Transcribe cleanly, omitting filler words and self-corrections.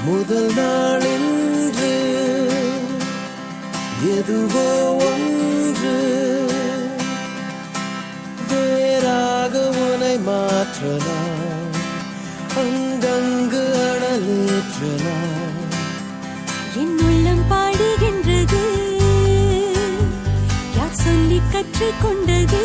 முதல் நாளின்று எதுவோ ஒன்று வேறாக உனை மாற்றலாம், அங்கங்கு அனலேற்றலாம். என் உள்ளம் பாடுகின்றது, யார் சொல்லி கற்றுக்கொண்டது?